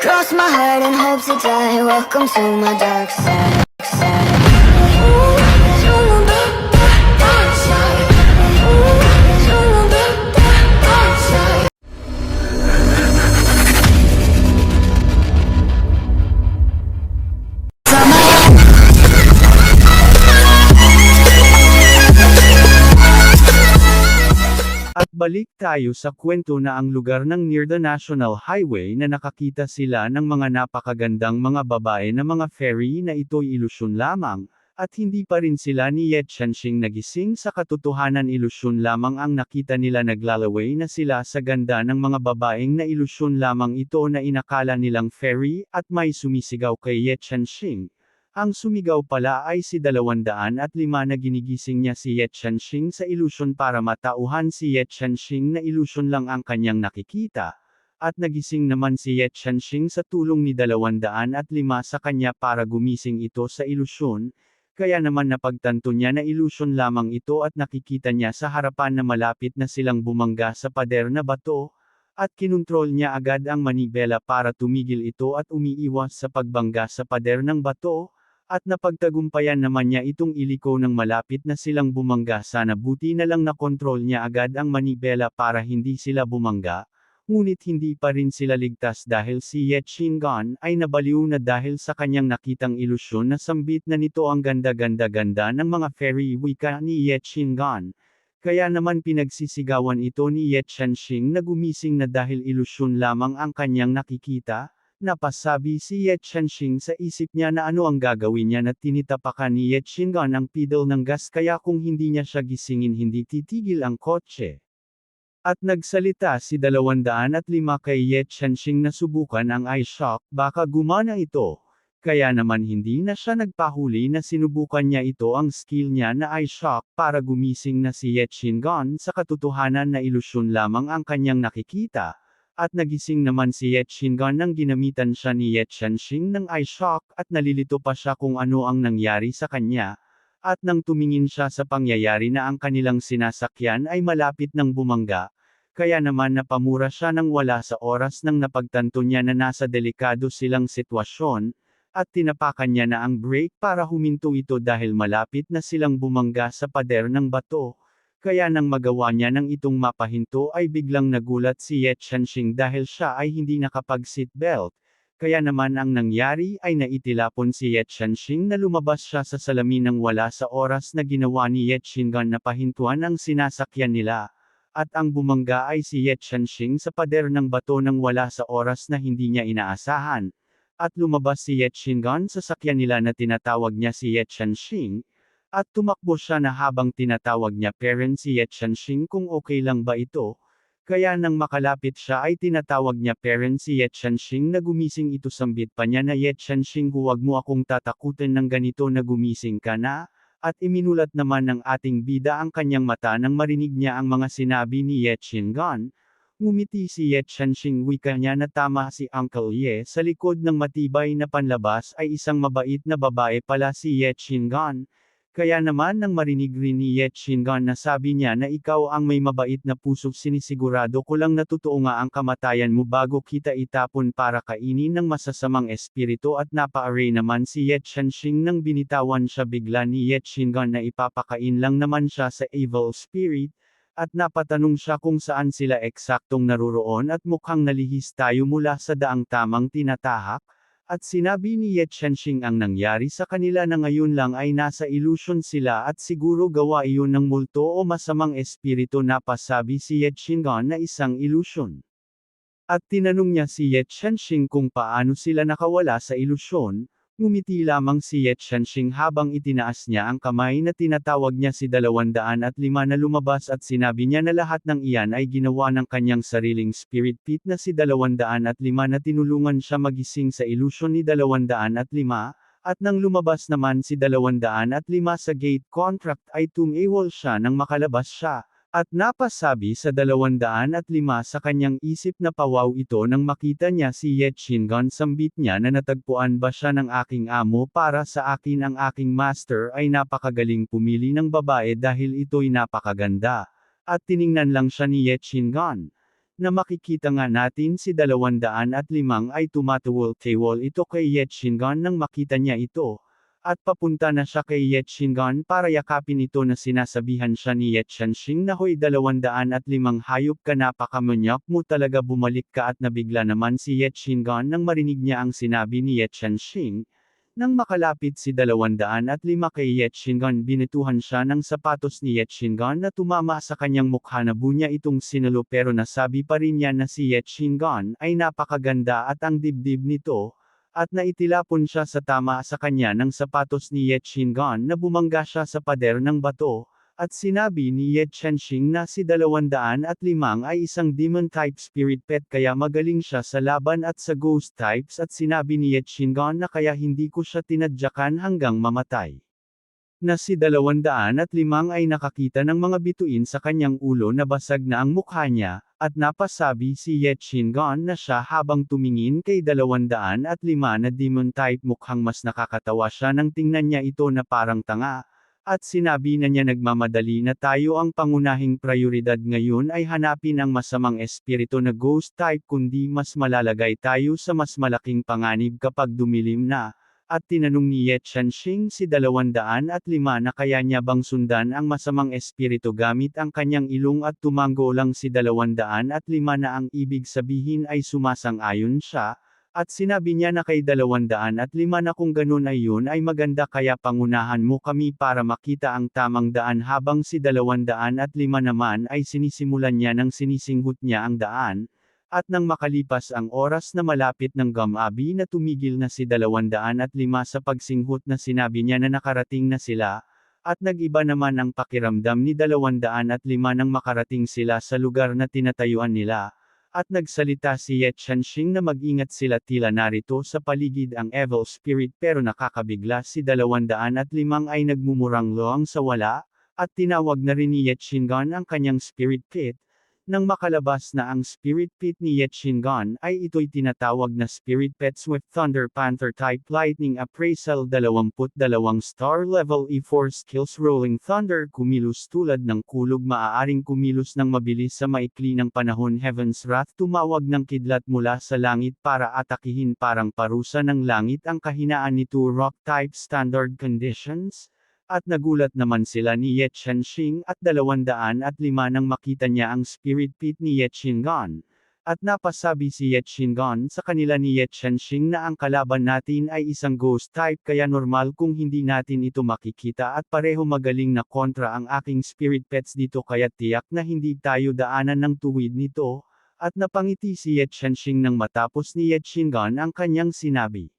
Cross my heart and hope to die. Welcome to my dark side. At balik tayo sa kwento na ang lugar ng near the National Highway na nakakita sila ng mga napakagandang mga babae na mga fairy na ito'y ilusyon lamang, at hindi pa rin sila ni Ye Chengxing nagising sa katotohanan, ilusyon lamang ang nakita nila, naglalaway na sila sa ganda ng mga babaeng na ilusyon lamang ito na inakala nilang fairy, at may sumisigaw kay Ye Chengxing. Ang sumigaw pala ay si 205 na ginigising niya si Ye Chengxing sa ilusyon para matauhan si Ye Chengxing na ilusyon lang ang kanyang nakikita. At nagising naman si Ye Chengxing sa tulong ni 205 sa kanya para gumising ito sa ilusyon, kaya naman napagtanto niya na ilusyon lamang ito at nakikita niya sa harapan na malapit na silang bumangga sa pader na bato, at kinontrol niya agad ang manibela para tumigil ito at umiiwas sa pagbangga sa pader ng bato. At napagtagumpayan naman niya itong iliko ng malapit na silang bumangga, sana buti na lang nakontrol niya agad ang manibela para hindi sila bumangga, ngunit hindi pa rin sila ligtas dahil si Ye Qinggan ay nabaliw na dahil sa kanyang nakitang ilusyon na sambit na nito ang ganda-ganda-ganda ng mga fairy, wika ni Ye Qinggan. Kaya naman pinagsisigawan ito ni Ye Chengxing na gumising na dahil ilusyon lamang ang kanyang nakikita. Napasabi si Ye Chengxing sa isip niya na ano ang gagawin niya, na tinitapakan ni Ye Qinggan ang pedal ng gas, kaya kung hindi niya siya gisingin hindi titigil ang kotse. At nagsalita si 205 kay Ye Chengxing na subukan ang eye shock, baka gumana ito. Kaya naman hindi na siya nagpahuli na sinubukan niya ito, ang skill niya na eye shock, para gumising na si Ye Qinggan sa katotohanan na ilusyon lamang ang kanyang nakikita. At nagising naman si Ye Qinggan nang ginamitan siya ni Ye Chengxing ng eye shock, at nalilito pa siya kung ano ang nangyari sa kanya. At nang tumingin siya sa pangyayari na ang kanilang sinasakyan ay malapit ng bumangga, kaya naman napamura siya nang wala sa oras nang napagtanto niya na nasa delikado silang sitwasyon, at tinapakan niya na ang brake para huminto ito dahil malapit na silang bumangga sa pader ng bato. Kaya nang magawa niya ng itong mapahinto ay biglang nagulat si Ye Chengxing dahil siya ay hindi nakapag-seatbelt. Kaya naman ang nangyari ay naitilapon si Ye Chengxing na lumabas siya sa salamin nang wala sa oras na ginawa ni Ye Qinggan na pahintuan ang sinasakyan nila. At ang bumangga ay si Ye Chengxing sa pader ng bato nang wala sa oras na hindi niya inaasahan. At lumabas si Ye Qinggan sa sakyan nila na tinatawag niya si Ye Chengxing. At tumakbo siya na habang tinatawag niya parent si Ye Chengxing kung okay lang ba ito. Kaya nang makalapit siya ay tinatawag niya parent si Ye Chengxing na gumising ito, sambit pa niya na Ye Chengxing, huwag mo akong tatakutin ng ganito na gumising ka na. At iminulat naman ng ating bida ang kanyang mata nang marinig niya ang mga sinabi ni Ye Qinggan. Ngumiti si Ye Chengxing, wika niya na tama si Uncle Ye, sa likod ng matibay na panlabas ay isang mabait na babae pala si Ye Qinggan. Kaya naman nang marinig rin ni Ye Qinggan na sabi niya na ikaw ang may mabait na puso, sinisigurado ko lang na totoo nga ang kamatayan mo bago kita itapon para kainin ng masasamang espiritu, at napa-array naman si Ye Chengxing nang binitawan siya bigla ni Ye Qinggan na ipapakain lang naman siya sa evil spirit, at napatanong siya kung saan sila eksaktong naroroon at mukhang nalihis tayo mula sa daang tamang tinatahak. At sinabi ni Ye Chengxing ang nangyari sa kanila na ngayon lang ay nasa illusion sila at siguro gawa iyon ng multo o masamang espiritu, napasabi si Ye Qinggan na isang illusion. At tinanong niya si Ye Chengxing kung paano sila nakawala sa ilusyon. Ngumiti lamang si Ye Chengxing habang itinaas niya ang kamay na tinatawag niya si 205 na lumabas, at sinabi niya na lahat ng iyan ay ginawa ng kanyang sariling spirit pit na si 205 na tinulungan siya magising sa ilusyon ni 205, at nang lumabas naman si 205 sa gate contract ay tumewol siya nang makalabas siya. At napasabi sa 205 sa kanyang isip na pawaw ito nang makita niya si Ye Qinggan, sambit niya na natagpuan ba siya ng aking amo, para sa akin ang aking master ay napakagaling pumili ng babae dahil ito'y napakaganda. At tiningnan lang siya ni Ye Qinggan. Na makikita nga natin si 205 ay tumatawol-tawol ito kay Yetchingon nang makita niya ito. At papunta na siya kay Yetchingon para yakapin ito na sinasabihan siya ni Yetchanxing na hoy 205 hayop ka napakamanyak mo talaga bumalik ka at nabigla naman si Yetchingon nang marinig niya ang sinabi ni Yetchanxing. Nang makalapit si 205 kay Yetchingon binituhan siya ng sapatos ni Yetchingon na tumama sa kanyang mukha na bunya itong sinulo pero nasabi pa rin niya na si Yetchingon ay napakaganda at ang dibdib nito, at naitilapon siya sa tama sa kanya ng sapatos ni Yetchingon na bumangga siya sa pader ng bato. At sinabi ni Yetchanxing na si 205 ay isang demon-type spirit pet kaya magaling siya sa laban at sa ghost types at sinabi ni Yetchingon na kaya hindi ko siya tinadyakan hanggang mamatay. Na si 205 ay nakakita ng mga bituin sa kanyang ulo na basag na ang mukha niya, at napasabi si Yetchingon na siya habang tumingin kay 205 na demon-type mukhang mas nakakatawa siya nang tingnan niya ito na parang tanga. At sinabi na niya nagmamadali na tayo ang pangunahing prioridad ngayon ay hanapin ang masamang espiritu na ghost type kundi mas malalagay tayo sa mas malaking panganib kapag dumilim na. At tinanong ni Yetchanxing si 205 na kaya niya bang sundan ang masamang espiritu gamit ang kanyang ilong at tumango lang si 205 na ang ibig sabihin ay sumasang-ayon siya. At sinabi niya na kay 205 na kung ganun ay yun ay maganda kaya pangunahan mo kami para makita ang tamang daan habang si 205 naman ay sinisimulan niya ng sinisinghot niya ang daan. At nang makalipas ang oras na malapit ng gamabi na tumigil na si 205 sa pagsinghot na sinabi niya na nakarating na sila. At nag-iba naman ang pakiramdam ni 205 nang makarating sila sa lugar na tinatayuan nila. At nagsalita si Yetchanxing na mag-ingat sila tila narito sa paligid ang evil spirit pero nakakabigla si 205 ay nagmumurang-loang sa wala, at tinawag na rin ni Yetchingon ang kanyang spirit pit. Nang makalabas na ang spirit pit ni Yetchingon ay ito'y tinatawag na spirit pet Swift Thunder Panther Type Lightning Appraisal 22 star level E4 skills Rolling Thunder kumilos tulad ng kulog maaaring kumilos ng mabilis sa maikli ng panahon Heaven's Wrath tumawag ng kidlat mula sa langit para atakihin parang parusa ng langit ang kahinaan nito Rock Type Standard Conditions. At nagulat naman sila ni Yetchanxing at 205 nang makita niya ang spirit pit ni Yetchingon. At napasabi si Yetchingon sa kanila ni Yetchanxing na ang kalaban natin ay isang ghost type kaya normal kung hindi natin ito makikita at pareho magaling na kontra ang aking spirit pets dito kaya tiyak na hindi tayo daanan ng tuwid nito. At napangiti si Yetchanxing nang matapos ni Yetchingon ang kanyang sinabi.